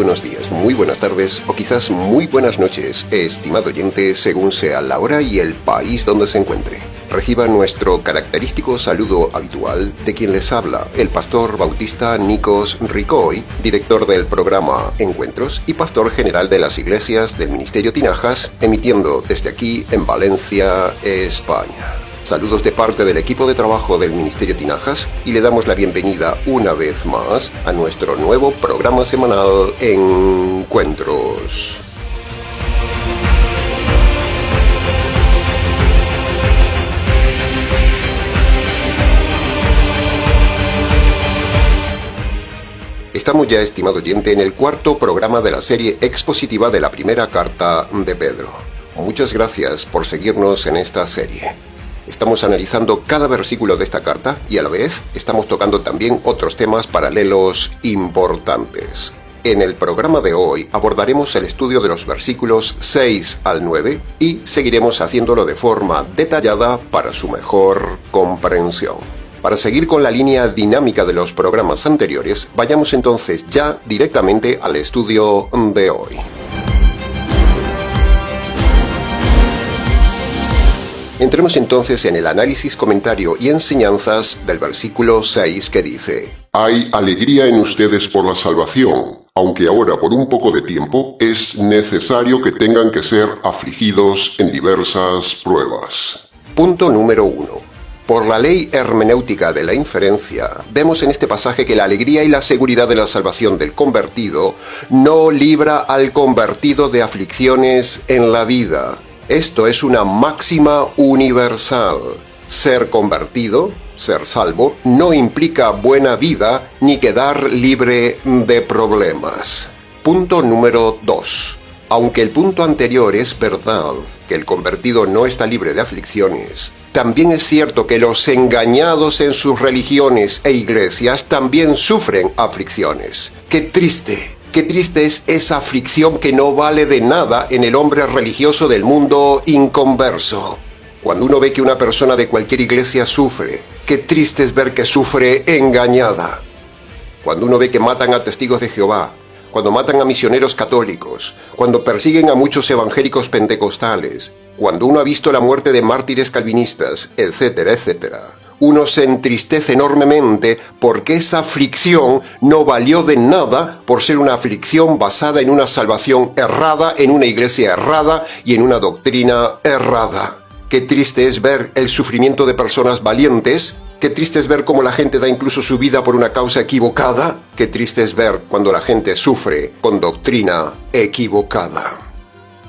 buenos días, muy buenas tardes o quizás muy buenas noches, estimado oyente, según sea la hora y el país donde se encuentre. Reciba nuestro característico saludo habitual de quien les habla, el pastor bautista Nikos Ricoy, director del programa Encuentros y pastor general de las iglesias del Ministerio Tinajas, emitiendo desde aquí en Valencia, España. Saludos de parte del equipo de trabajo del Ministerio Tinajas y le damos la bienvenida una vez más a nuestro nuevo programa semanal Encuentros. Estamos ya, estimado oyente, en el cuarto programa de la serie expositiva de la primera carta de Pedro. Muchas gracias por seguirnos en esta serie. Estamos analizando cada versículo de esta carta y a la vez estamos tocando también otros temas paralelos importantes. En el programa de hoy abordaremos el estudio de los versículos 6 al 9 y seguiremos haciéndolo de forma detallada para su mejor comprensión. Para seguir con la línea dinámica de los programas anteriores, vayamos entonces ya directamente al estudio de hoy. Entremos entonces en el análisis, comentario y enseñanzas del versículo 6 que dice: Hay alegría en ustedes por la salvación, aunque ahora por un poco de tiempo es necesario que tengan que ser afligidos en diversas pruebas. Punto número 1. Por la ley hermenéutica de la inferencia, vemos en este pasaje que la alegría y la seguridad de la salvación del convertido no libra al convertido de aflicciones en la vida. Esto es una máxima universal. Ser convertido, ser salvo, no implica buena vida ni quedar libre de problemas. Punto número 2. Aunque el punto anterior es verdad, que el convertido no está libre de aflicciones, también es cierto que los engañados en sus religiones e iglesias también sufren aflicciones. ¡Qué triste! Qué triste es esa aflicción que no vale de nada en el hombre religioso del mundo inconverso. Cuando uno ve que una persona de cualquier iglesia sufre, qué triste es ver que sufre engañada. Cuando uno ve que matan a testigos de Jehová, cuando matan a misioneros católicos, cuando persiguen a muchos evangélicos pentecostales, cuando uno ha visto la muerte de mártires calvinistas, etcétera, etcétera. Uno se entristece enormemente porque esa aflicción no valió de nada por ser una aflicción basada en una salvación errada, en una iglesia errada y en una doctrina errada. Qué triste es ver el sufrimiento de personas valientes. Qué triste es ver cómo la gente da incluso su vida por una causa equivocada. Qué triste es ver cuando la gente sufre con doctrina equivocada.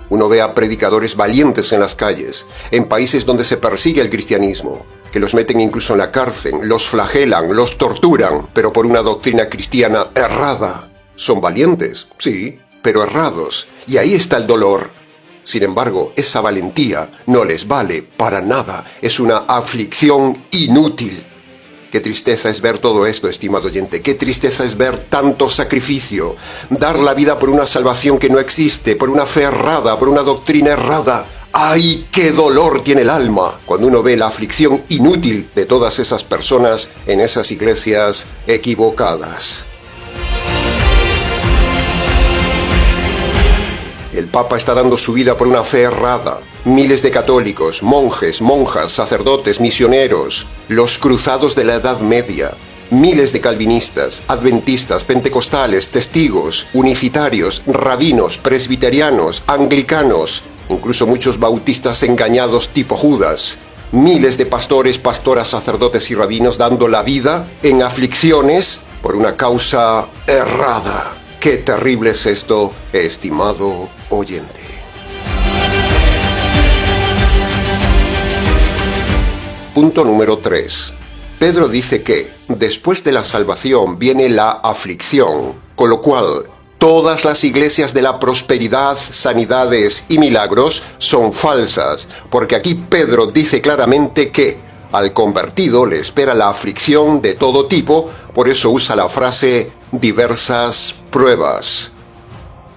Uno ve a predicadores valientes en las calles, en países donde se persigue el cristianismo, que los meten incluso en la cárcel, los flagelan, los torturan, pero por una doctrina cristiana errada. Son valientes, sí, pero errados, y ahí está el dolor. Sin embargo, esa valentía no les vale para nada, es una aflicción inútil. Qué tristeza es ver todo esto, estimado oyente, qué tristeza es ver tanto sacrificio, dar la vida por una salvación que no existe, por una fe errada, por una doctrina errada. ¡Ay, qué dolor tiene el alma cuando uno ve la aflicción inútil de todas esas personas en esas iglesias equivocadas! El Papa está dando su vida por una fe errada. Miles de católicos, monjes, monjas, sacerdotes, misioneros, los cruzados de la Edad Media, miles de calvinistas, adventistas, pentecostales, testigos, unicitarios, rabinos, presbiterianos, anglicanos, incluso muchos bautistas engañados tipo Judas, miles de pastores, pastoras, sacerdotes y rabinos dando la vida en aflicciones por una causa errada. ¡Qué terrible es esto, estimado oyente! Punto número 3. Pedro dice que después de la salvación viene la aflicción, con lo cual todas las iglesias de la prosperidad, sanidades y milagros son falsas, porque aquí Pedro dice claramente que al convertido le espera la aflicción de todo tipo, por eso usa la frase diversas pruebas.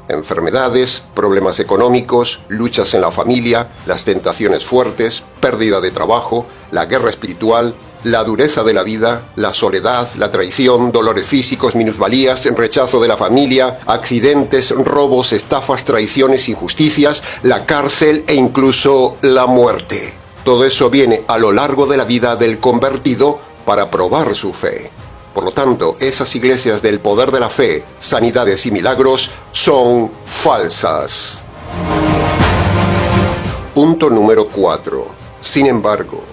Enfermedades, problemas económicos, luchas en la familia, las tentaciones fuertes, pérdida de trabajo, la guerra espiritual, La dureza de la vida, la soledad, la traición, dolores físicos, minusvalías, rechazo de la familia, accidentes, robos, estafas, traiciones, injusticias, la cárcel e incluso la muerte. Todo eso viene a lo largo de la vida del convertido para probar su fe. Por lo tanto, esas iglesias del poder de la fe, sanidades y milagros son falsas. Punto número 4. Sin embargo,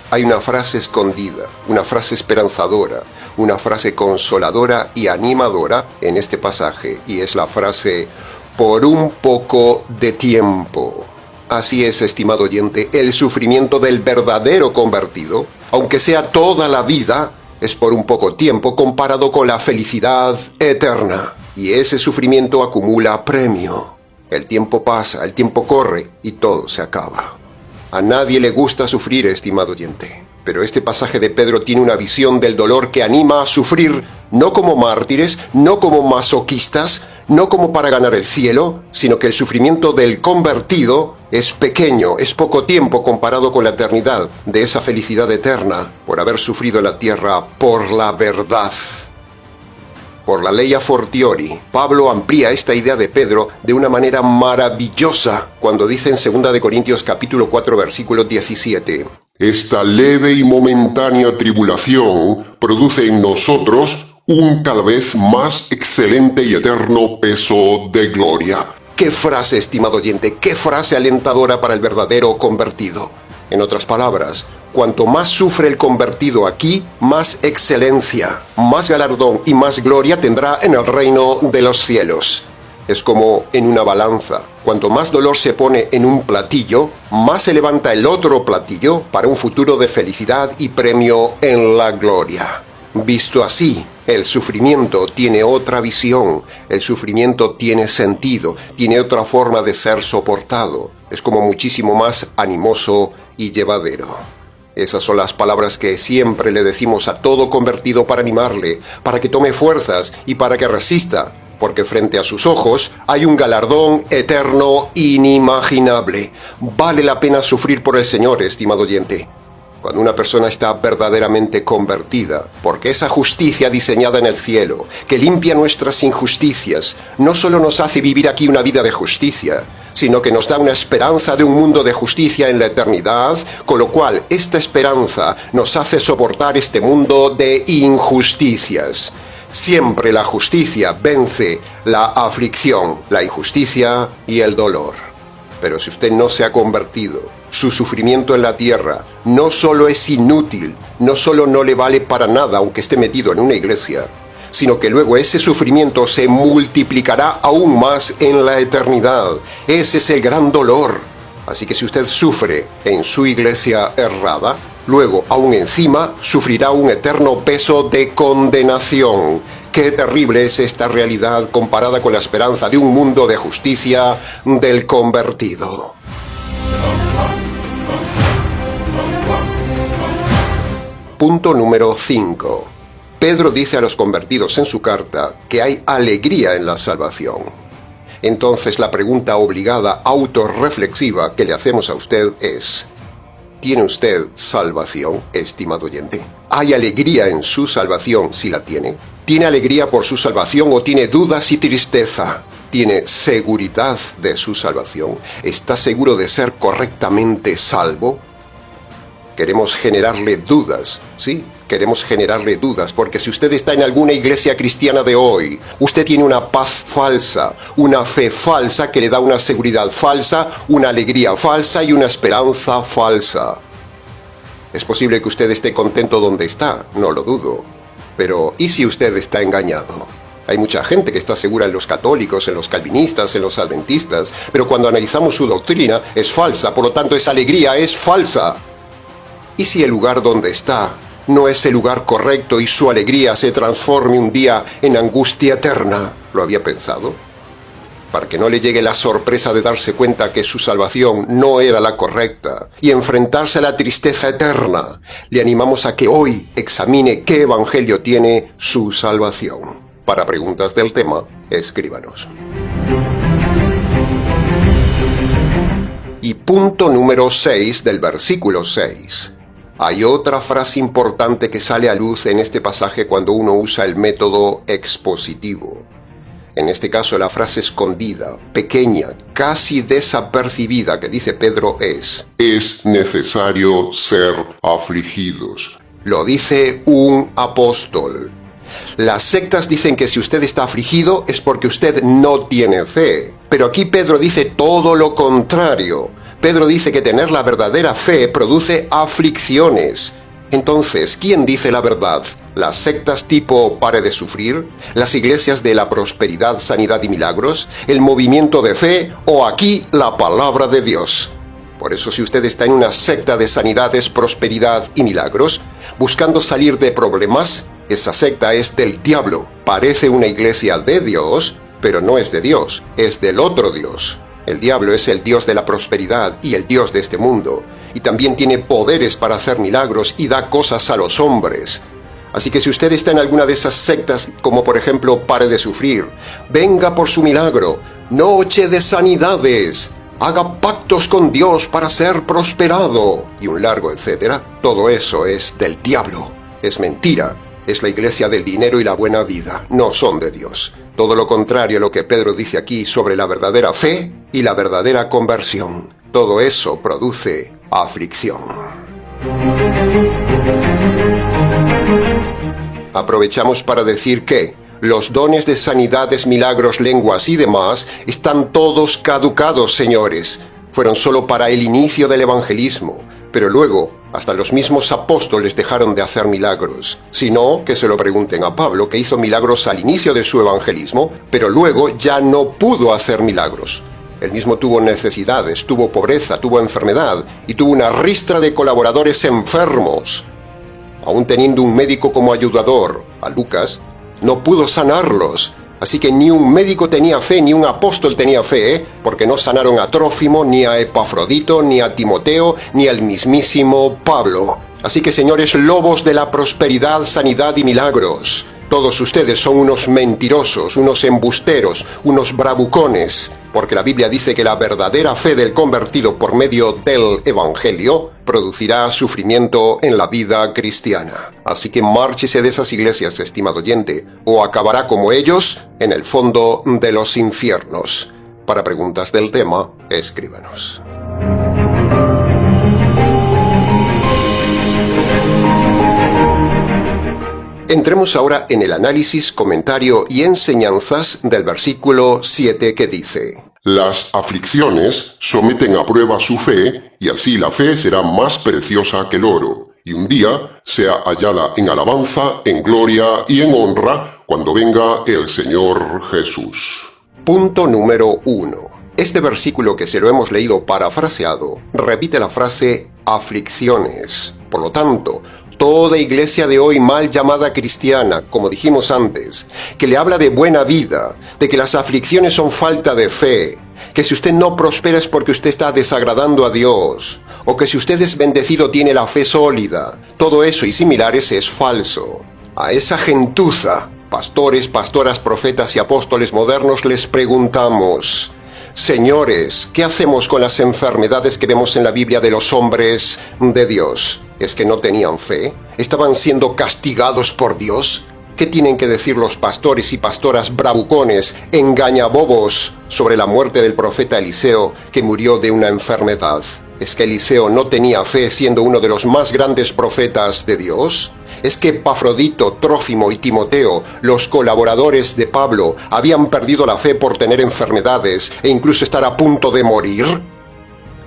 hay una frase escondida, una frase esperanzadora, una frase consoladora y animadora en este pasaje, y es la frase por un poco de tiempo. Así es, estimado oyente, el sufrimiento del verdadero convertido, aunque sea toda la vida, es por un poco tiempo comparado con la felicidad eterna. Y ese sufrimiento acumula premio. El tiempo pasa, el tiempo corre y todo se acaba. A nadie le gusta sufrir, estimado oyente. Pero este pasaje de Pedro tiene una visión del dolor que anima a sufrir, no como mártires, no como masoquistas, no como para ganar el cielo, sino que el sufrimiento del convertido es pequeño, es poco tiempo comparado con la eternidad de esa felicidad eterna por haber sufrido en la tierra por la verdad. Por la ley a fortiori, Pablo amplía esta idea de Pedro de una manera maravillosa cuando dice en 2 Corintios capítulo 4 versículo 17: Esta leve y momentánea tribulación produce en nosotros un cada vez más excelente y eterno peso de gloria. ¡Qué frase, estimado oyente! ¡Qué frase alentadora para el verdadero convertido! En otras palabras, cuanto más sufre el convertido aquí, más excelencia, más galardón y más gloria tendrá en el reino de los cielos. Es como en una balanza. Cuanto más dolor se pone en un platillo, más se levanta el otro platillo para un futuro de felicidad y premio en la gloria. Visto así, el sufrimiento tiene otra visión, el sufrimiento tiene sentido, tiene otra forma de ser soportado. Es como muchísimo más animoso y llevadero. Esas son las palabras que siempre le decimos a todo convertido para animarle, para que tome fuerzas y para que resista, porque frente a sus ojos hay un galardón eterno inimaginable. Vale la pena sufrir por el Señor, estimado oyente. Cuando una persona está verdaderamente convertida, porque esa justicia diseñada en el cielo, que limpia nuestras injusticias, no solo nos hace vivir aquí una vida de justicia, sino que nos da una esperanza de un mundo de justicia en la eternidad, con lo cual esta esperanza nos hace soportar este mundo de injusticias. Siempre la justicia vence la aflicción, la injusticia y el dolor. Pero si usted no se ha convertido, su sufrimiento en la tierra no solo es inútil, no solo no le vale para nada aunque esté metido en una iglesia, sino que luego ese sufrimiento se multiplicará aún más en la eternidad. Ese es el gran dolor. Así que si usted sufre en su iglesia errada, luego aún encima sufrirá un eterno peso de condenación. Qué terrible es esta realidad comparada con la esperanza de un mundo de justicia del convertido. Punto número 5. Pedro dice a los convertidos en su carta que hay alegría en la salvación. Entonces la pregunta obligada autorreflexiva que le hacemos a usted es: ¿tiene usted salvación, estimado oyente? ¿Hay alegría en su salvación si la tiene? ¿Tiene alegría por su salvación o tiene dudas y tristeza? ¿Tiene seguridad de su salvación? ¿Está seguro de ser correctamente salvo? Queremos generarle dudas, ¿sí? Queremos generarle dudas, porque si usted está en alguna iglesia cristiana de hoy, usted tiene una paz falsa, una fe falsa que le da una seguridad falsa, una alegría falsa y una esperanza falsa. Es posible que usted esté contento donde está, no lo dudo. Pero, ¿y si usted está engañado? Hay mucha gente que está segura en los católicos, en los calvinistas, en los adventistas, pero cuando analizamos su doctrina es falsa, por lo tanto esa alegría es falsa. ¿Y si el lugar donde está no es el lugar correcto y su alegría se transforme un día en angustia eterna? ¿Lo había pensado? Para que no le llegue la sorpresa de darse cuenta que su salvación no era la correcta y enfrentarse a la tristeza eterna, le animamos a que hoy examine qué evangelio tiene su salvación. Para preguntas del tema, escríbanos. Y punto número 6 del versículo 6. Hay otra frase importante que sale a luz en este pasaje cuando uno usa el método expositivo. En este caso, la frase escondida, pequeña, casi desapercibida que dice Pedro es necesario ser afligidos. Lo dice un apóstol. Las sectas dicen que si usted está afligido es porque usted no tiene fe. Pero aquí Pedro dice todo lo contrario. Pedro dice que tener la verdadera fe produce aflicciones. Entonces, ¿quién dice la verdad? ¿Las sectas tipo Pare de Sufrir? ¿Las iglesias de la prosperidad, sanidad y milagros? ¿El movimiento de fe? ¿O aquí la palabra de Dios? Por eso, si usted está en una secta de sanidades, prosperidad y milagros, buscando salir de problemas, esa secta es del diablo. Parece una iglesia de Dios, pero no es de Dios, es del otro Dios. El diablo es el Dios de la prosperidad y el Dios de este mundo, y también tiene poderes para hacer milagros y da cosas a los hombres. Así que si usted está en alguna de esas sectas, como por ejemplo Pare de Sufrir, venga por su milagro, noche de sanidades, haga pactos con Dios para ser prosperado, y un largo etcétera, todo eso es del diablo, es mentira. Es la iglesia del dinero y la buena vida, no son de Dios. Todo lo contrario a lo que Pedro dice aquí sobre la verdadera fe y la verdadera conversión. Todo eso produce aflicción. Aprovechamos para decir que los dones de sanidades, milagros, lenguas y demás están todos caducados, señores. Fueron solo para el inicio del evangelismo, pero luego hasta los mismos apóstoles dejaron de hacer milagros. Si no, que se lo pregunten a Pablo, que hizo milagros al inicio de su evangelismo, pero luego ya no pudo hacer milagros. Él mismo tuvo necesidades, tuvo pobreza, tuvo enfermedad y tuvo una ristra de colaboradores enfermos. Aún teniendo un médico como ayudador, a Lucas, no pudo sanarlos. Así que ni un médico tenía fe, ni un apóstol tenía fe, porque no sanaron a Trófimo, ni a Epafrodito, ni a Timoteo, ni al mismísimo Pablo. Así que, señores lobos de la prosperidad, sanidad y milagros, todos ustedes son unos mentirosos, unos embusteros, unos bravucones, porque la Biblia dice que la verdadera fe del convertido por medio del Evangelio producirá sufrimiento en la vida cristiana. Así que márchese de esas iglesias, estimado oyente, o acabará como ellos en el fondo de los infiernos. Para preguntas del tema, escríbanos. Entremos ahora en el análisis, comentario y enseñanzas del versículo 7 que dice: Las aflicciones someten a prueba su fe, y así la fe será más preciosa que el oro, y un día sea hallada en alabanza, en gloria y en honra, cuando venga el Señor Jesús. Punto número 1. Este versículo que se lo hemos leído parafraseado, repite la frase aflicciones. Por lo tanto, toda iglesia de hoy mal llamada cristiana, como dijimos antes, que le habla de buena vida, de que las aflicciones son falta de fe, que si usted no prospera es porque usted está desagradando a Dios, o que si usted es bendecido tiene la fe sólida, todo eso y similares es falso. A esa gentuza, pastores, pastoras, profetas y apóstoles modernos les preguntamos: señores, ¿qué hacemos con las enfermedades que vemos en la Biblia de los hombres de Dios? ¿Es que no tenían fe? ¿Estaban siendo castigados por Dios? ¿Qué tienen que decir los pastores y pastoras bravucones, engañabobos, sobre la muerte del profeta Eliseo, que murió de una enfermedad? ¿Es que Eliseo no tenía fe siendo uno de los más grandes profetas de Dios? ¿Es que Epafrodito, Trófimo y Timoteo, los colaboradores de Pablo, habían perdido la fe por tener enfermedades e incluso estar a punto de morir?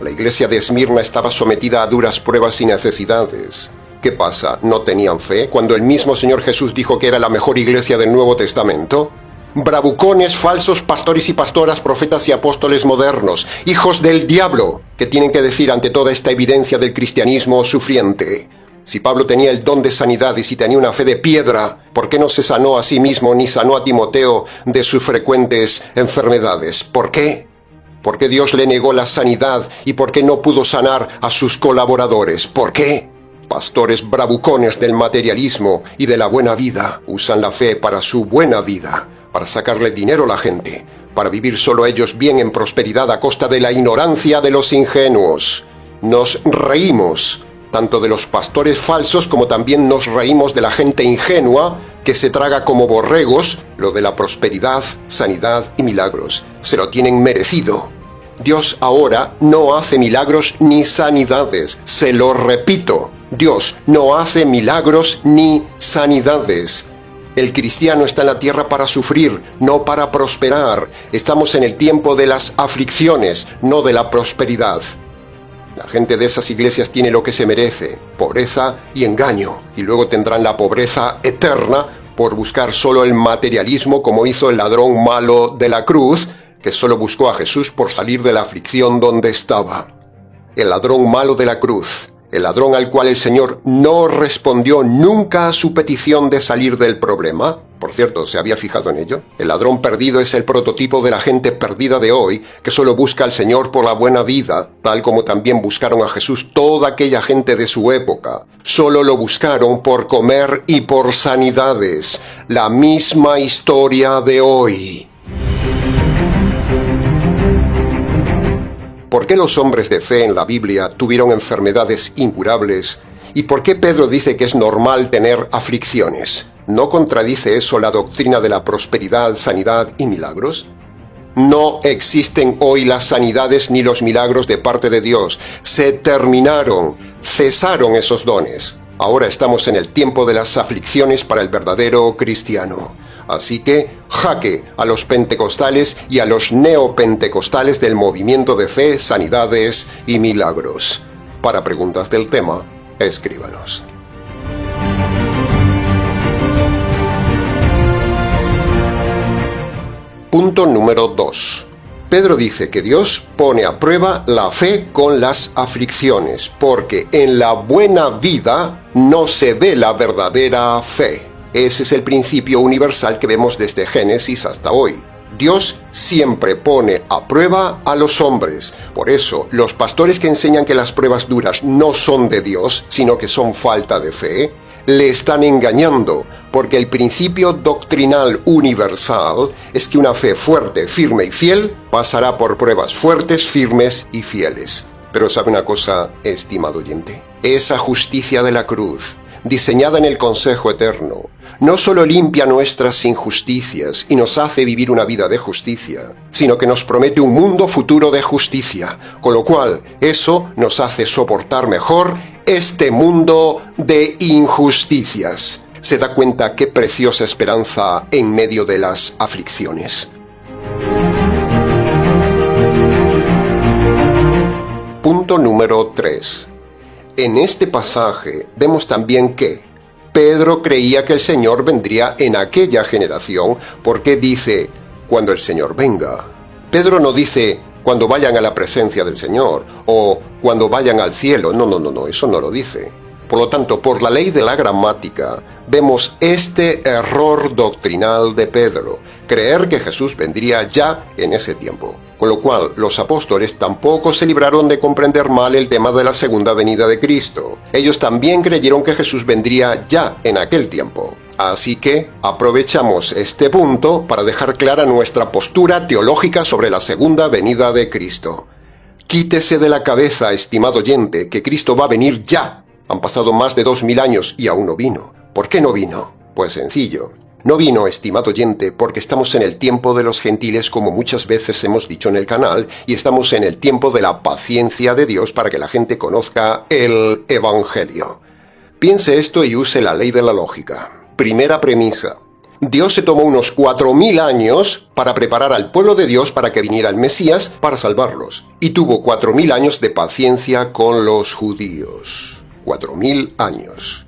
La iglesia de Esmirna estaba sometida a duras pruebas y necesidades. ¿Qué pasa? ¿No tenían fe cuando el mismo Señor Jesús dijo que era la mejor iglesia del Nuevo Testamento? Bravucones, falsos pastores y pastoras, profetas y apóstoles modernos, hijos del diablo, ¿qué tienen que decir ante toda esta evidencia del cristianismo sufriente? Si Pablo tenía el don de sanidad y si tenía una fe de piedra, ¿por qué no se sanó a sí mismo ni sanó a Timoteo de sus frecuentes enfermedades? ¿Por qué? ¿Por qué Dios le negó la sanidad y por qué no pudo sanar a sus colaboradores? ¿Por qué? Pastores bravucones del materialismo y de la buena vida usan la fe para su buena vida, para sacarle dinero a la gente, para vivir solo ellos bien en prosperidad a costa de la ignorancia de los ingenuos. Nos reímos tanto de los pastores falsos como también nos reímos de la gente ingenua que se traga como borregos lo de la prosperidad, sanidad y milagros. Se lo tienen merecido. Dios ahora no hace milagros ni sanidades. Se lo repito, Dios no hace milagros ni sanidades. El cristiano está en la tierra para sufrir, no para prosperar. Estamos en el tiempo de las aflicciones, no de la prosperidad. La gente de esas iglesias tiene lo que se merece, pobreza y engaño, y luego tendrán la pobreza eterna por buscar solo el materialismo, como hizo el ladrón malo de la cruz, que solo buscó a Jesús por salir de la aflicción donde estaba. El ladrón malo de la cruz, el ladrón al cual el Señor no respondió nunca a su petición de salir del problema. Por cierto, ¿se había fijado en ello? El ladrón perdido es el prototipo de la gente perdida de hoy, que solo busca al Señor por la buena vida, tal como también buscaron a Jesús toda aquella gente de su época. Solo lo buscaron por comer y por sanidades. La misma historia de hoy. ¿Por qué los hombres de fe en la Biblia tuvieron enfermedades incurables? ¿Y por qué Pedro dice que es normal tener aflicciones? ¿No contradice eso la doctrina de la prosperidad, sanidad y milagros? No existen hoy las sanidades ni los milagros de parte de Dios. Se terminaron, cesaron esos dones. Ahora estamos en el tiempo de las aflicciones para el verdadero cristiano. Así que, jaque a los pentecostales y a los neopentecostales del movimiento de fe, sanidades y milagros. Para preguntas del tema, escríbanos. Punto número 2. Pedro dice que Dios pone a prueba la fe con las aflicciones, porque en la buena vida no se ve la verdadera fe. Ese es el principio universal que vemos desde Génesis hasta hoy. Dios siempre pone a prueba a los hombres. Por eso, los pastores que enseñan que las pruebas duras no son de Dios, sino que son falta de fe, le están engañando, porque el principio doctrinal universal es que una fe fuerte, firme y fiel pasará por pruebas fuertes, firmes y fieles. Pero ¿sabe una cosa, estimado oyente? Esa justicia de la cruz, diseñada en el consejo eterno, no solo limpia nuestras injusticias y nos hace vivir una vida de justicia, sino que nos promete un mundo futuro de justicia, con lo cual eso nos hace soportar mejor este mundo de injusticias. ¿Se da cuenta qué preciosa esperanza en medio de las aflicciones? Punto número 3. En este pasaje vemos también que Pedro creía que el Señor vendría en aquella generación, porque dice, cuando el Señor venga. Pedro no dice, cuando vayan a la presencia del Señor, o cuando vayan al cielo. No, eso no lo dice. Por lo tanto, por la ley de la gramática, vemos este error doctrinal de Pedro, creer que Jesús vendría ya en ese tiempo. Con lo cual, los apóstoles tampoco se libraron de comprender mal el tema de la segunda venida de Cristo. Ellos también creyeron que Jesús vendría ya en aquel tiempo. Así que aprovechamos este punto para dejar clara nuestra postura teológica sobre la segunda venida de Cristo. Quítese de la cabeza, estimado oyente, que Cristo va a venir ya. Han pasado más de 2000 años y aún no vino. ¿Por qué no vino? Pues sencillo. No vino, estimado oyente, porque estamos en el tiempo de los gentiles, como muchas veces hemos dicho en el canal, y estamos en el tiempo de la paciencia de Dios para que la gente conozca el Evangelio. Piense esto y use la ley de la lógica. Primera premisa. Dios se tomó unos 4000 años para preparar al pueblo de Dios para que viniera el Mesías para salvarlos. Y tuvo 4000 años de paciencia con los judíos. 4000 años.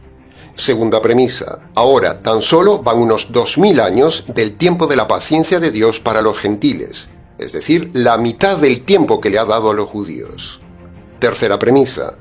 Segunda premisa. Ahora tan solo van unos 2000 años del tiempo de la paciencia de Dios para los gentiles, es decir, la mitad del tiempo que le ha dado a los judíos. Tercera premisa.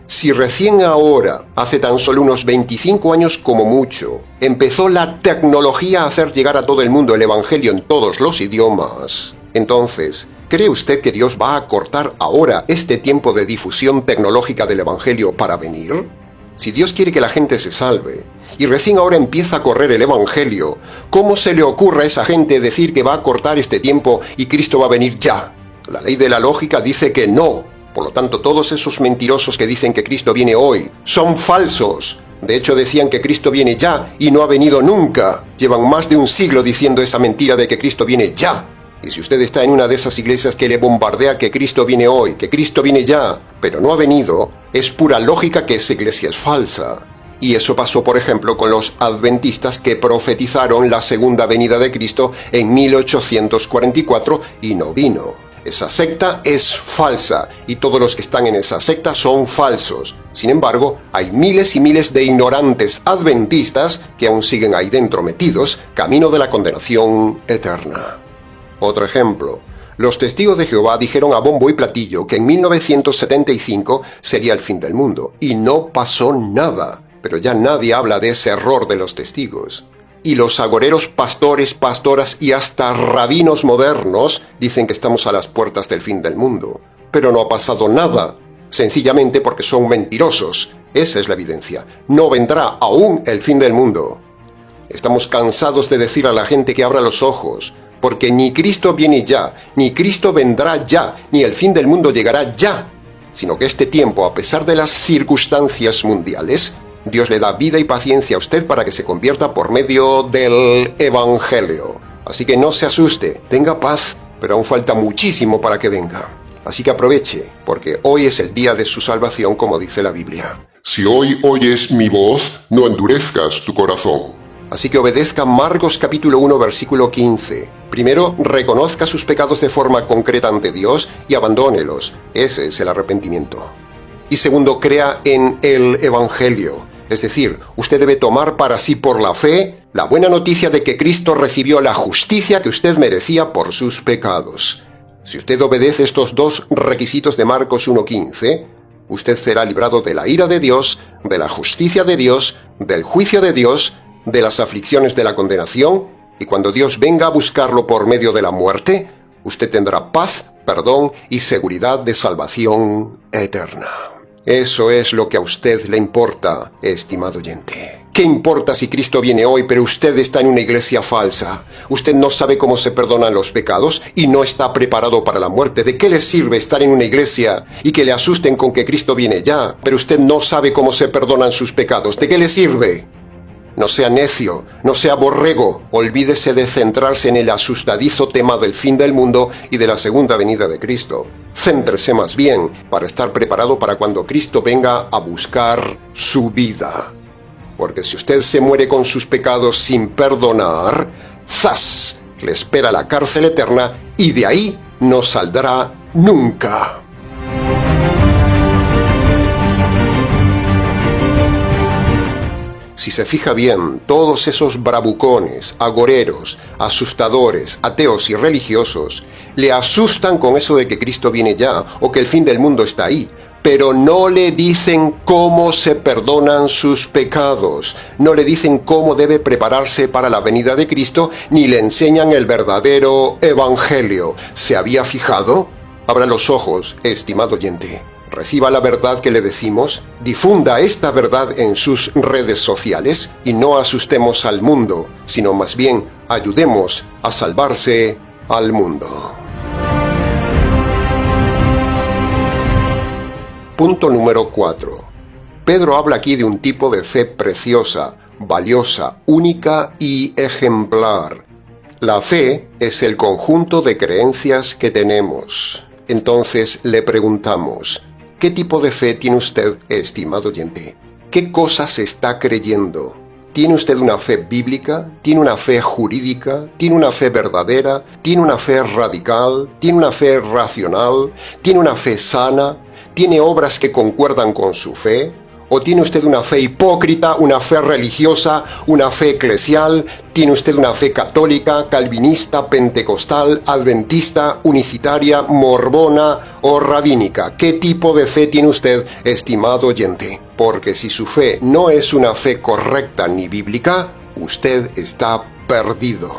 Si recién ahora, hace tan solo unos 25 años como mucho, empezó la tecnología a hacer llegar a todo el mundo el Evangelio en todos los idiomas, entonces, ¿cree usted que Dios va a cortar ahora este tiempo de difusión tecnológica del Evangelio para venir? Si Dios quiere que la gente se salve, y recién ahora empieza a correr el Evangelio, ¿cómo se le ocurre a esa gente decir que va a cortar este tiempo y Cristo va a venir ya? La ley de la lógica dice que no. Por lo tanto, todos esos mentirosos que dicen que Cristo viene hoy son falsos. De hecho, decían que Cristo viene ya y no ha venido nunca. Llevan más de un siglo diciendo esa mentira de que Cristo viene ya. Y si usted está en una de esas iglesias que le bombardea que Cristo viene hoy, que Cristo viene ya, pero no ha venido, es pura lógica que esa iglesia es falsa. Y eso pasó, por ejemplo, con los adventistas que profetizaron la segunda venida de Cristo en 1844 y no vino. Esa secta es falsa y todos los que están en esa secta son falsos. Sin embargo, hay miles y miles de ignorantes adventistas que aún siguen ahí dentro metidos, camino de la condenación eterna. Otro ejemplo. Los testigos de Jehová dijeron a bombo y platillo que en 1975 sería el fin del mundo, y no pasó nada. Pero ya nadie habla de ese error de los testigos. Y los agoreros pastores, pastoras y hasta rabinos modernos dicen que estamos a las puertas del fin del mundo. Pero no ha pasado nada, sencillamente porque son mentirosos. Esa es la evidencia. No vendrá aún el fin del mundo. Estamos cansados de decir a la gente que abra los ojos, porque ni Cristo viene ya, ni Cristo vendrá ya, ni el fin del mundo llegará ya, sino que este tiempo, a pesar de las circunstancias mundiales, Dios le da vida y paciencia a usted para que se convierta por medio del Evangelio. Así que no se asuste, tenga paz, pero aún falta muchísimo para que venga. Así que aproveche, porque hoy es el día de su salvación, como dice la Biblia. Si hoy oyes mi voz, no endurezcas tu corazón. Así que obedezca Marcos capítulo 1, versículo 15. Primero, reconozca sus pecados de forma concreta ante Dios y abandónelos. Ese es el arrepentimiento. Y segundo, crea en el Evangelio. Es decir, usted debe tomar para sí por la fe la buena noticia de que Cristo recibió la justicia que usted merecía por sus pecados. Si usted obedece estos dos requisitos de Marcos 1:15, usted será librado de la ira de Dios, de la justicia de Dios, del juicio de Dios, de las aflicciones de la condenación, y cuando Dios venga a buscarlo por medio de la muerte, usted tendrá paz, perdón y seguridad de salvación eterna. Eso es lo que a usted le importa, estimado oyente. ¿Qué importa si Cristo viene hoy, pero usted está en una iglesia falsa? Usted no sabe cómo se perdonan los pecados y no está preparado para la muerte. ¿De qué le sirve estar en una iglesia y que le asusten con que Cristo viene ya, pero usted no sabe cómo se perdonan sus pecados? ¿De qué le sirve? No sea necio, no sea borrego, olvídese de centrarse en el asustadizo tema del fin del mundo y de la segunda venida de Cristo. Céntrese más bien para estar preparado para cuando Cristo venga a buscar su vida. Porque si usted se muere con sus pecados sin perdonar, ¡zas!, le espera la cárcel eterna y de ahí no saldrá nunca. Si se fija bien, todos esos bravucones, agoreros, asustadores, ateos y religiosos le asustan con eso de que Cristo viene ya o que el fin del mundo está ahí, pero no le dicen cómo se perdonan sus pecados, no le dicen cómo debe prepararse para la venida de Cristo, ni le enseñan el verdadero evangelio. ¿Se había fijado? Abra los ojos, estimado oyente. Reciba la verdad que le decimos, difunda esta verdad en sus redes sociales y no asustemos al mundo, sino más bien ayudemos a salvarse al mundo. Punto número 4. Pedro habla aquí de un tipo de fe preciosa, valiosa, única y ejemplar. La fe es el conjunto de creencias que tenemos. Entonces le preguntamos, ¿qué tipo de fe tiene usted, estimado oyente? ¿Qué cosas está creyendo? ¿Tiene usted una fe bíblica? ¿Tiene una fe jurídica? ¿Tiene una fe verdadera? ¿Tiene una fe radical? ¿Tiene una fe racional? ¿Tiene una fe sana? ¿Tiene obras que concuerdan con su fe? ¿O tiene usted una fe hipócrita, una fe religiosa, una fe eclesial? ¿Tiene usted una fe católica, calvinista, pentecostal, adventista, unicitaria, morbona o rabínica? ¿Qué tipo de fe tiene usted, estimado oyente? Porque si su fe no es una fe correcta ni bíblica, usted está perdido.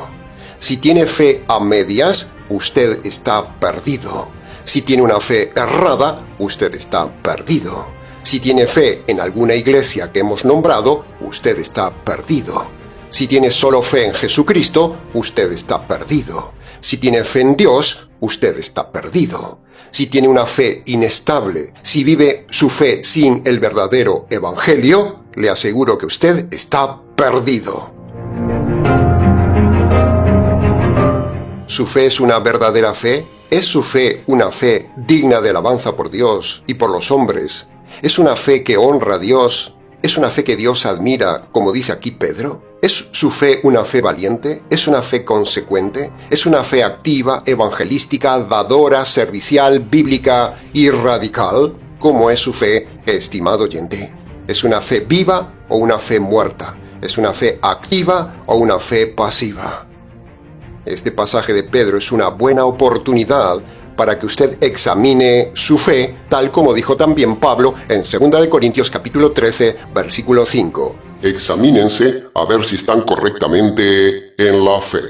Si tiene fe a medias, usted está perdido. Si tiene una fe errada, usted está perdido. Si tiene fe en alguna iglesia que hemos nombrado, usted está perdido. Si tiene solo fe en Jesucristo, usted está perdido. Si tiene fe en Dios, usted está perdido. si tiene una fe inestable, si vive su fe sin el verdadero evangelio, le aseguro que usted está perdido. ¿Su fe es una verdadera fe? ¿Es su fe una fe digna de alabanza por Dios y por los hombres? ¿Es una fe que honra a Dios? ¿Es una fe que Dios admira, como dice aquí Pedro? ¿Es su fe una fe valiente? ¿Es una fe consecuente? ¿Es una fe activa, evangelística, dadora, servicial, bíblica y radical? ¿Cómo es su fe, estimado oyente? ¿Es una fe viva o una fe muerta? ¿Es una fe activa o una fe pasiva? Este pasaje de Pedro es una buena oportunidad para que usted examine su fe, tal como dijo también Pablo en 2 de Corintios capítulo 13, versículo 5. Examínense a ver si están correctamente en la fe.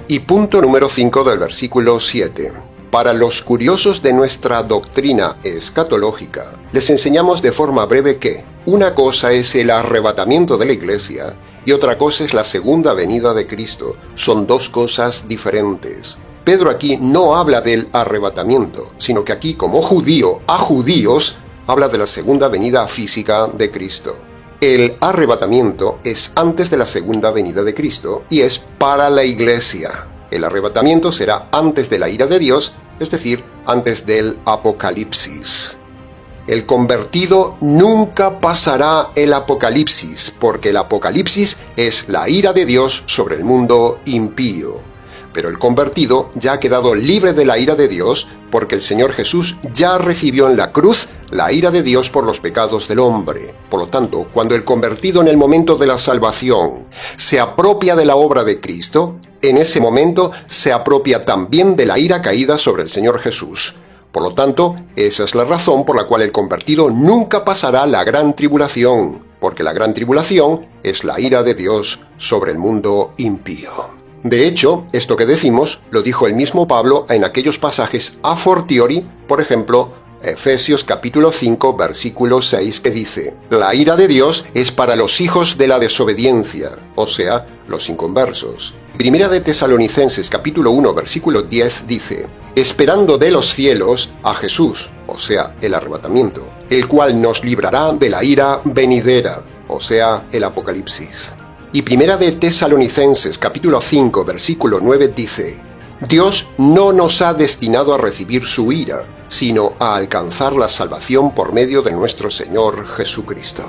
Y punto número 5 del versículo 7. Para los curiosos de nuestra doctrina escatológica, les enseñamos de forma breve que una cosa es el arrebatamiento de la iglesia y otra cosa es la segunda venida de Cristo. Son dos cosas diferentes. Pedro aquí no habla del arrebatamiento, sino que aquí, como judío a judíos, habla de la segunda venida física de Cristo. El arrebatamiento es antes de la segunda venida de Cristo y es para la iglesia. El arrebatamiento será antes de la ira de Dios, es decir, antes del Apocalipsis. El convertido nunca pasará el Apocalipsis, porque el Apocalipsis es la ira de Dios sobre el mundo impío. Pero el convertido ya ha quedado libre de la ira de Dios, porque el Señor Jesús ya recibió en la cruz la ira de Dios por los pecados del hombre. Por lo tanto, cuando el convertido en el momento de la salvación se apropia de la obra de Cristo, en ese momento se apropia también de la ira caída sobre el Señor Jesús. Por lo tanto, esa es la razón por la cual el convertido nunca pasará la gran tribulación, porque la gran tribulación es la ira de Dios sobre el mundo impío. De hecho, esto que decimos lo dijo el mismo Pablo en aquellos pasajes a fortiori, por ejemplo, Efesios capítulo 5, versículo 6, que dice: la ira de Dios es para los hijos de la desobediencia, o sea, los inconversos. Primera de Tesalonicenses capítulo 1, versículo 10 dice: esperando de los cielos a Jesús, o sea, el arrebatamiento, el cual nos librará de la ira venidera, o sea, el Apocalipsis. Y Primera de Tesalonicenses capítulo 5, versículo 9 dice: Dios no nos ha destinado a recibir su ira, sino a alcanzar la salvación por medio de nuestro Señor Jesucristo.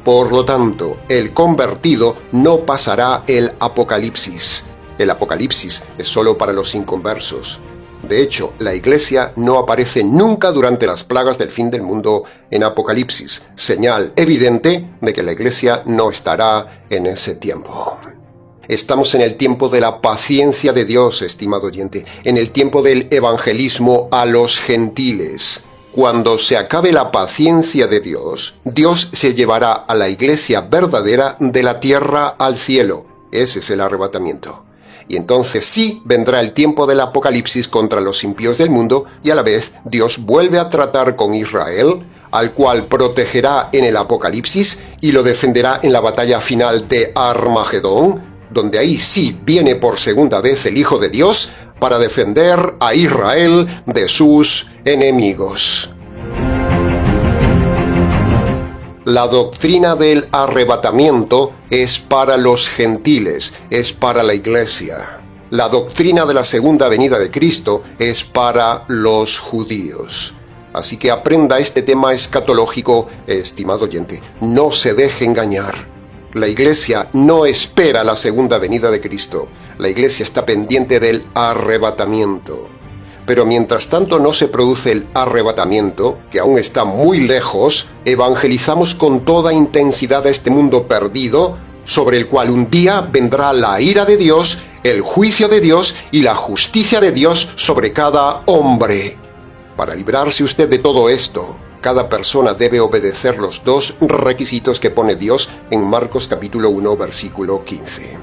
Por lo tanto, el convertido no pasará el Apocalipsis. El Apocalipsis es solo para los inconversos. De hecho, la iglesia no aparece nunca durante las plagas del fin del mundo en Apocalipsis, señal evidente de que la iglesia no estará en ese tiempo. Estamos en el tiempo de la paciencia de Dios, estimado oyente, en el tiempo del evangelismo a los gentiles. Cuando se acabe la paciencia de Dios, Dios se llevará a la iglesia verdadera de la tierra al cielo. Ese es el arrebatamiento. Y entonces sí vendrá el tiempo del Apocalipsis contra los impíos del mundo, y a la vez Dios vuelve a tratar con Israel, al cual protegerá en el Apocalipsis y lo defenderá en la batalla final de Armagedón, donde ahí sí viene por segunda vez el Hijo de Dios para defender a Israel de sus enemigos. La doctrina del arrebatamiento es para los gentiles, es para la iglesia. La doctrina de la segunda venida de Cristo es para los judíos. Así que aprenda este tema escatológico, estimado oyente. No se deje engañar. La iglesia no espera la segunda venida de Cristo. La iglesia está pendiente del arrebatamiento. Pero mientras tanto no se produce el arrebatamiento, que aún está muy lejos, evangelizamos con toda intensidad a este mundo perdido, sobre el cual un día vendrá la ira de Dios, el juicio de Dios y la justicia de Dios sobre cada hombre. Para librarse usted de todo esto, cada persona debe obedecer los dos requisitos que pone Dios en Marcos capítulo 1, versículo 15.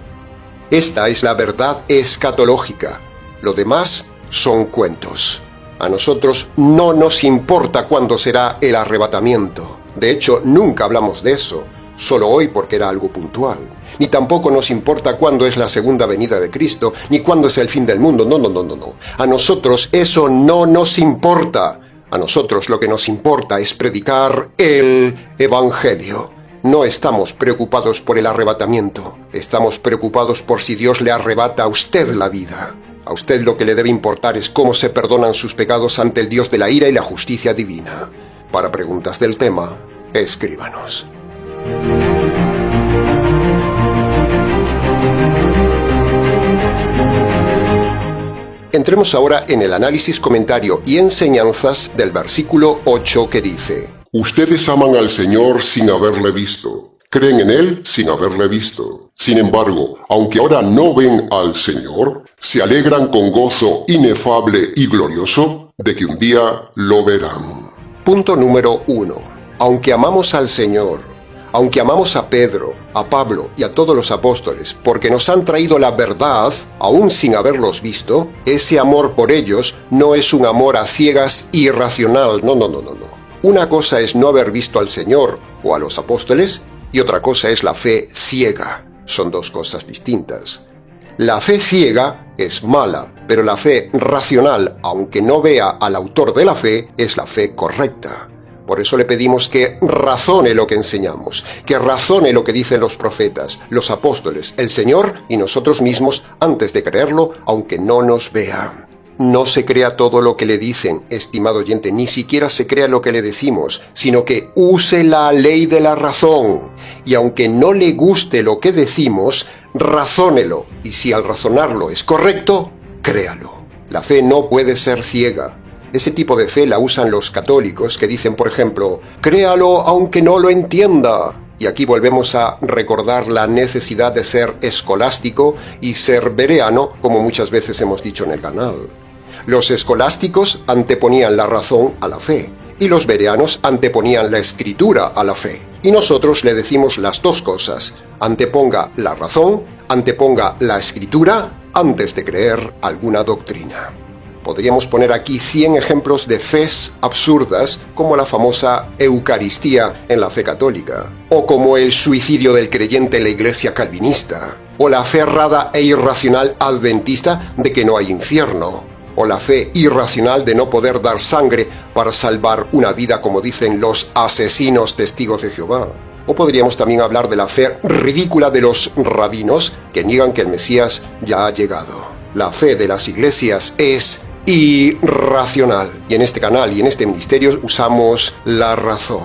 Esta es la verdad escatológica. Lo demás son cuentos. A nosotros no nos importa cuándo será el arrebatamiento. De hecho, nunca hablamos de eso, solo hoy porque era algo puntual. ni tampoco nos importa cuándo es la segunda venida de Cristo, ni cuándo es el fin del mundo. No. A nosotros eso no nos importa. A nosotros lo que nos importa es predicar el Evangelio. No estamos preocupados por el arrebatamiento. Estamos preocupados por si Dios le arrebata a usted la vida. A usted lo que le debe importar es cómo se perdonan sus pecados ante el Dios de la ira y la justicia divina. Para preguntas del tema, escríbanos. Entremos ahora en el análisis, comentario y enseñanzas del versículo 8 que dice: Ustedes aman al Señor sin haberle visto. Creen en Él sin haberle visto. Sin embargo, aunque ahora no ven al Señor, se alegran con gozo inefable y glorioso de que un día lo verán. Punto número 1. Aunque amamos al Señor, aunque amamos a Pedro, a Pablo y a todos los apóstoles, porque nos han traído la verdad, aún sin haberlos visto, ese amor por ellos no es un amor a ciegas e irracional. No. Una cosa es no haber visto al Señor o a los apóstoles, y otra cosa es la fe ciega. Son dos cosas distintas. La fe ciega es mala, pero la fe racional, aunque no vea al autor de la fe, es la fe correcta. Por eso le pedimos que razone lo que enseñamos, que razone lo que dicen los profetas, los apóstoles, el Señor y nosotros mismos antes de creerlo, aunque no nos vea. No se crea todo lo que le dicen, estimado oyente, ni siquiera se crea lo que le decimos, sino que use la ley de la razón. Y aunque no le guste lo que decimos, razónelo. Y si al razonarlo es correcto, créalo. La fe no puede ser ciega. Ese tipo de fe la usan los católicos que dicen, por ejemplo, créalo aunque no lo entienda. Y aquí volvemos a recordar la necesidad de ser escolástico y ser bereano, como muchas veces hemos dicho en el canal. Los escolásticos anteponían la razón a la fe, y los bereanos anteponían la escritura a la fe. Y nosotros le decimos las dos cosas: anteponga la razón, anteponga la escritura, antes de creer alguna doctrina. Podríamos poner aquí 100 ejemplos de fes absurdas, como la famosa Eucaristía en la fe católica, o como el suicidio del creyente en la iglesia calvinista, o la fe errada e irracional adventista de que no hay infierno, o la fe irracional de no poder dar sangre para salvar una vida, como dicen los asesinos testigos de Jehová. O podríamos también hablar de la fe ridícula de los rabinos que niegan que el Mesías ya ha llegado. La fe de las iglesias es irracional, y en este canal y en este ministerio usamos la razón.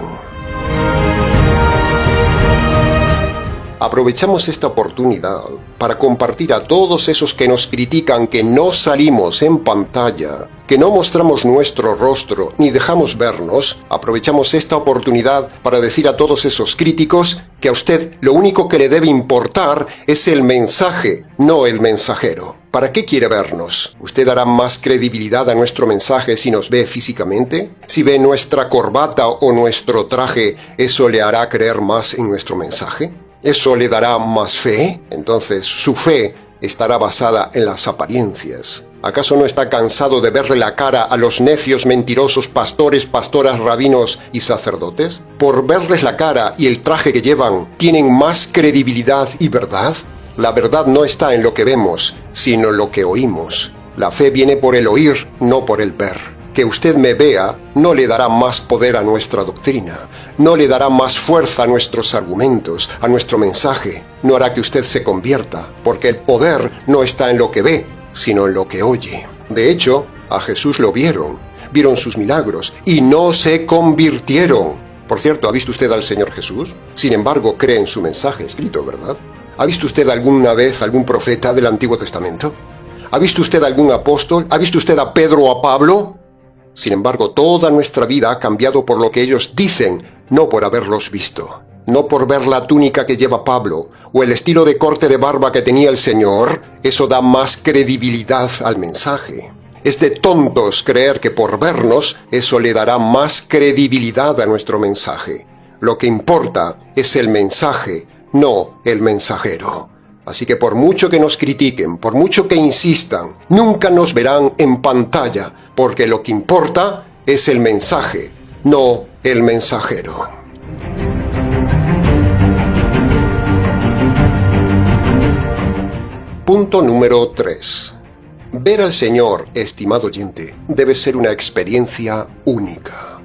Aprovechamos esta oportunidad para compartir a todos esos que nos critican que no salimos en pantalla, que no mostramos nuestro rostro ni dejamos vernos. Aprovechamos esta oportunidad para decir a todos esos críticos que a usted lo único que le debe importar es el mensaje, no el mensajero. ¿Para qué quiere vernos? ¿Usted dará más credibilidad a nuestro mensaje si nos ve físicamente? Si ve nuestra corbata o nuestro traje, ¿eso le hará creer más en nuestro mensaje? ¿Eso le dará más fe? Entonces, su fe estará basada en las apariencias. ¿Acaso no está cansado de verle la cara a los necios, mentirosos pastores, pastoras, rabinos y sacerdotes? ¿Por verles la cara y el traje que llevan, tienen más credibilidad y verdad? La verdad no está en lo que vemos, sino en lo que oímos. La fe viene por el oír, no por el ver. Que usted me vea no le dará más poder a nuestra doctrina, no le dará más fuerza a nuestros argumentos, a nuestro mensaje, no hará que usted se convierta, porque el poder no está en lo que ve, sino en lo que oye. De hecho, a Jesús lo vieron sus milagros y no se convirtieron. Por cierto, ¿ha visto usted al Señor Jesús? Sin embargo, cree en su mensaje escrito, ¿verdad? ¿Ha visto usted alguna vez algún profeta del Antiguo Testamento? ¿Ha visto usted algún apóstol? ¿Ha visto usted a Pedro o a Pablo? Sin embargo, toda nuestra vida ha cambiado por lo que ellos dicen, no por haberlos visto. No por ver la túnica que lleva Pablo o el estilo de corte de barba que tenía el Señor. Eso da más credibilidad al mensaje. Es de tontos creer que por vernos eso le dará más credibilidad a nuestro mensaje. Lo que importa es el mensaje, no el mensajero. Así que por mucho que nos critiquen, por mucho que insistan, nunca nos verán en pantalla, porque lo que importa es el mensaje, no el mensajero. Punto número 3. Ver al Señor, estimado oyente, debe ser una experiencia única.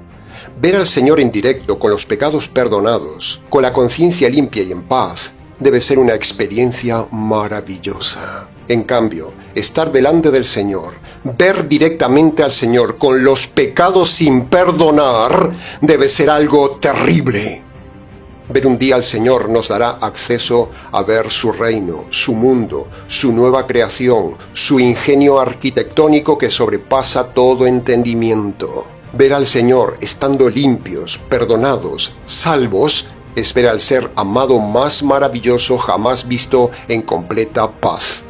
Ver al Señor en directo, con los pecados perdonados, con la conciencia limpia y en paz, debe ser una experiencia maravillosa. En cambio, estar delante del Señor, ver directamente al Señor con los pecados sin perdonar, debe ser algo terrible. Ver un día al Señor nos dará acceso a ver su reino, su mundo, su nueva creación, su ingenio arquitectónico que sobrepasa todo entendimiento. Ver al Señor estando limpios, perdonados, salvos, es ver al ser amado más maravilloso jamás visto en completa paz.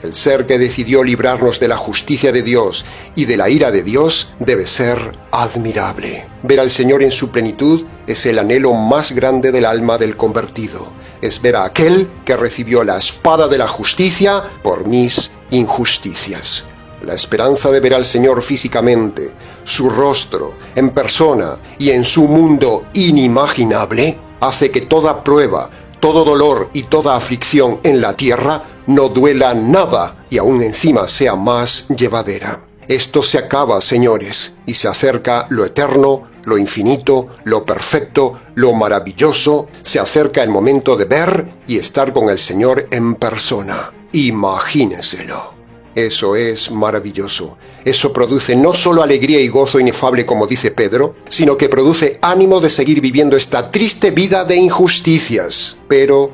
El ser que decidió librarnos de la justicia de Dios y de la ira de Dios debe ser admirable. Ver al Señor en su plenitud es el anhelo más grande del alma del convertido. Es ver a aquel que recibió la espada de la justicia por mis injusticias. La esperanza de ver al Señor físicamente, su rostro, en persona y en su mundo inimaginable, hace que toda prueba, todo dolor y toda aflicción en la tierra no duela nada y aún encima sea más llevadera. Esto se acaba, señores, y se acerca lo eterno, lo infinito, lo perfecto, lo maravilloso. Se acerca el momento de ver y estar con el Señor en persona. Imagínenselo. Eso es maravilloso. Eso produce no solo alegría y gozo inefable, como dice Pedro, sino que produce ánimo de seguir viviendo esta triste vida de injusticias. Pero,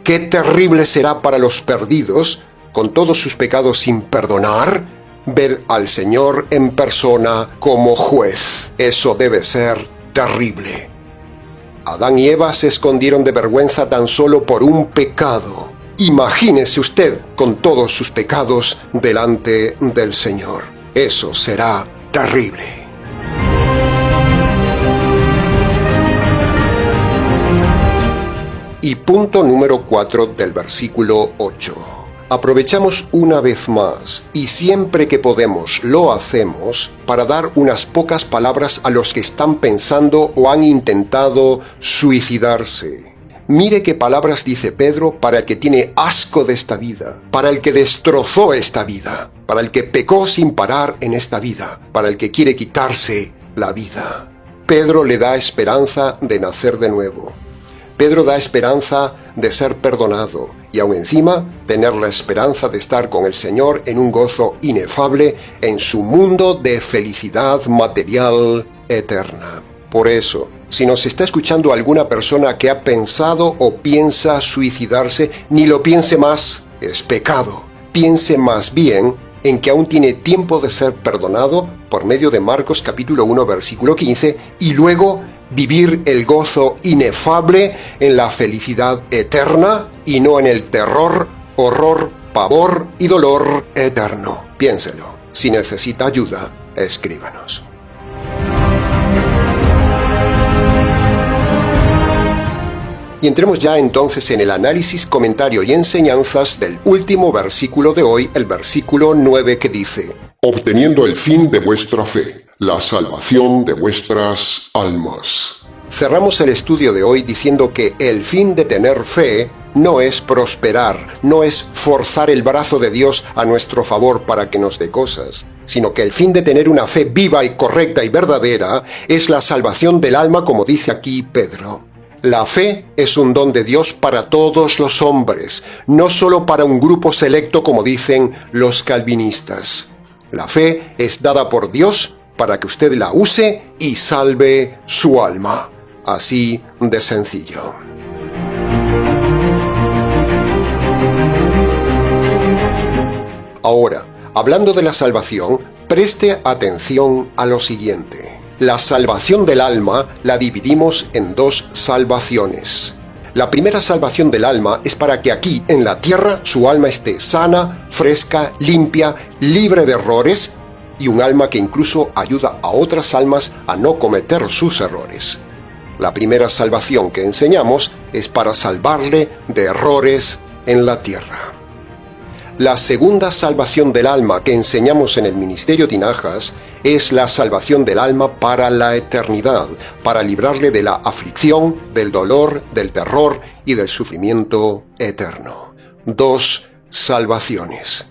qué terrible será para los perdidos, con todos sus pecados sin perdonar, ver al Señor en persona como juez. Eso debe ser terrible. Adán y Eva se escondieron de vergüenza tan solo por un pecado. Imagínese usted con todos sus pecados delante del Señor. Eso será terrible. Y punto número 4 del versículo 8. Aprovechamos una vez más, y siempre que podemos lo hacemos, para dar unas pocas palabras a los que están pensando o han intentado suicidarse. Mire qué palabras dice Pedro para el que tiene asco de esta vida, para el que destrozó esta vida, para el que pecó sin parar en esta vida, para el que quiere quitarse la vida. Pedro le da esperanza de nacer de nuevo. Pedro da esperanza de ser perdonado y aún encima tener la esperanza de estar con el Señor en un gozo inefable en su mundo de felicidad material eterna. Por eso, si nos está escuchando alguna persona que ha pensado o piensa suicidarse, ni lo piense más, es pecado. Piense más bien en que aún tiene tiempo de ser perdonado por medio de Marcos capítulo 1 versículo 15 y luego vivir el gozo inefable en la felicidad eterna y no en el terror, horror, pavor y dolor eterno. Piénselo. Si necesita ayuda, escríbanos. Y entremos ya entonces en el análisis, comentario y enseñanzas del último versículo de hoy, el versículo 9, que dice: obteniendo el fin de vuestra fe, la salvación de vuestras almas. Cerramos el estudio de hoy diciendo que el fin de tener fe no es prosperar, no es forzar el brazo de Dios a nuestro favor para que nos dé cosas, sino que el fin de tener una fe viva y correcta y verdadera es la salvación del alma, como dice aquí Pedro. La fe es un don de Dios para todos los hombres, no solo para un grupo selecto como dicen los calvinistas. La fe es dada por Dios para que usted la use y salve su alma. Así de sencillo. Ahora, hablando de la salvación, preste atención a lo siguiente. La salvación del alma la dividimos en dos salvaciones. La primera salvación del alma es para que aquí, en la tierra, su alma esté sana, fresca, limpia, libre de errores, y un alma que incluso ayuda a otras almas a no cometer sus errores. La primera salvación que enseñamos es para salvarle de errores en la tierra. La segunda salvación del alma que enseñamos en el Ministerio Tinajas es la salvación del alma para la eternidad, para librarle de la aflicción, del dolor, del terror y del sufrimiento eterno. 2 salvaciones.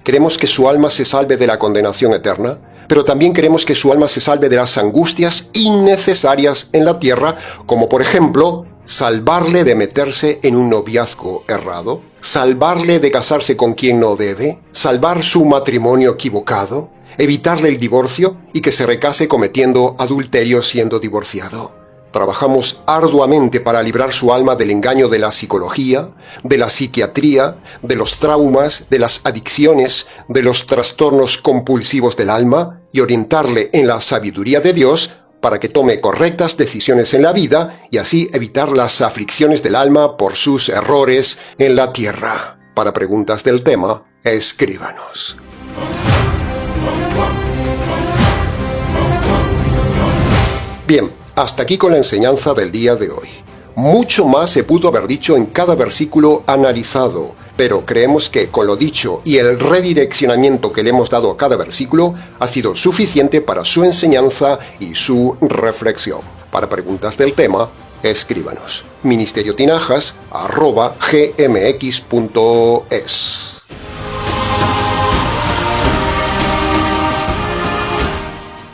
Queremos que su alma se salve de la condenación eterna, pero también queremos que su alma se salve de las angustias innecesarias en la tierra, como por ejemplo, salvarle de meterse en un noviazgo errado, salvarle de casarse con quien no debe, salvar su matrimonio equivocado, evitarle el divorcio y que se recase cometiendo adulterio siendo divorciado. Trabajamos arduamente para librar su alma del engaño de la psicología, de la psiquiatría, de los traumas, de las adicciones, de los trastornos compulsivos del alma y orientarle en la sabiduría de Dios para que tome correctas decisiones en la vida y así evitar las aflicciones del alma por sus errores en la tierra. Para preguntas del tema, escríbanos. Bien, hasta aquí con la enseñanza del día de hoy. Mucho más se pudo haber dicho en cada versículo analizado, pero creemos que con lo dicho y el redireccionamiento que le hemos dado a cada versículo ha sido suficiente para su enseñanza y su reflexión. Para preguntas del tema, escríbanos. ministeriotinajas@gmx.es.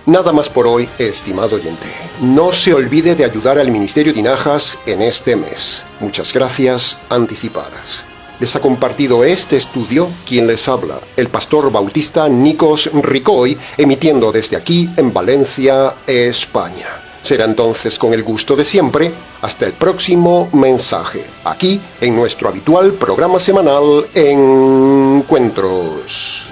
Nada más por hoy, estimado oyente. No se olvide de ayudar al Ministerio Tinajas en este mes. Muchas gracias anticipadas. Les ha compartido este estudio quien les habla, el pastor bautista Nikos Ricoy, emitiendo desde aquí en Valencia, España. Será entonces con el gusto de siempre, hasta el próximo mensaje, aquí en nuestro habitual programa semanal Encuentros.